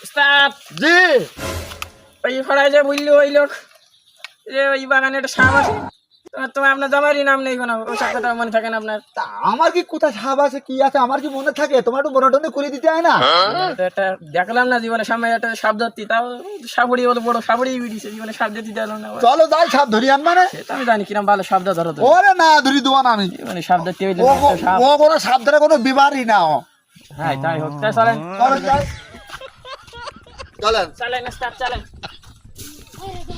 উস্তাদ জি ওই পাড়ায় যে বললি ওই লোক যে ওই বাগানে একটা সাপ আছে তোমার আপনার জামাইরই নাম নেই কোনো ওই সব কথা মনে থাকে না আপনার তা আমার কি কোথায় সাপ আছে কি আছে আমার কি মনে থাকে তোমার একটু বড়টনে করে দিতে হয় না তো একটা দেখলাম না জীবনে সামনে একটা সাপ ধরতি তাও সাপুড়ি বলো বড় সাপুড়ি বিড়িছে জীবনে সাপ ধরতে দিলাম না চলো যাই সাপ ধরি আন মানে সে তো আমি জানি কিরম ভালো সাপ ধরো তো ওরে না ধরি দেবো না আমি জীবনে সাপ ধরতে হইলে ও একটা সাপ ও কোনো সাপ ধরে কোনো বিবারই না ও হ্যাঁ তাই হোক তাই চলেন চলো যাই চলেন চলেন উস্তাদ চলেন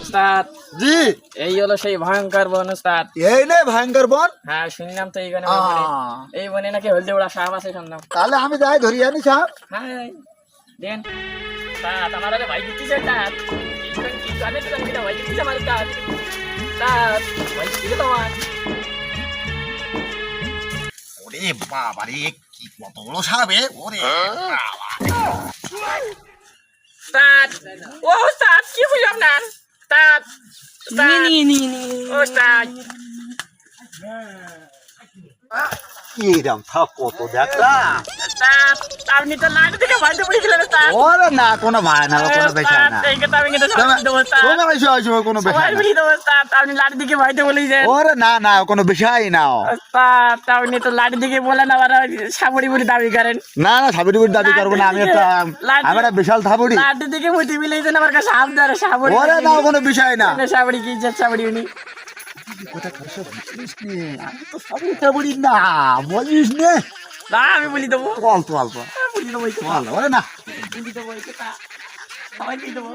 উস্তাদ জি এই হলো সেই ভয়ঙ্কর বন উস্তাদ এই নে ভয়ঙ্কর বন হ্যাঁ শুনলাম তো এই আহ, এই বনে নাকি হলদে ওরা সাপ আছে শুনলাম তাহলে আমি যাই ধরি আনি সাপ হ্যাঁ দেন तात हमारा तो भाई कितनी से तात की जाने तो कितना भाई कितनी हमारे तात भाई कितने तो मान ওরে বাবা রে কি কত বড় সাপ এ ওরে বাবা तात ओ तात की बोल अपना तात नी ओ तात কিরম সাপ কত দেখলা तात আপনি তো লাইন থেকে ভাইতে পড়ে গেলেন तात ওরে না কোনো ভাই না কোনো বেচাই না এই কথা আমি কিন্তু সব দেব तात তোমার এসে আসবে কোনো বেচাই সবাই না বলি দেব तात আপনি লাইন থেকে ভাইতে বলেই যান ওরে না না কোনো বিষয় না ও। तात আপনি তো লাইন থেকে বলেন আবার সাবড়ি বলে দাবি করেন না না সাবুরি দাবি করবো না আমি একটা আমি একটা বিশাল থাবুরি লাইন থেকে মুতি মিলেই যান আমার কাছে সাপ ধরে সাবড়ি ওরে না কোনো বিষয় না সাবড়ি কি যে সাবড়ি উনি থাবুরি না বলিস নে না আমি বলি দেবো চল চল চল বলি দেবো চল ওরে না বলি দেবো সবাই দেবো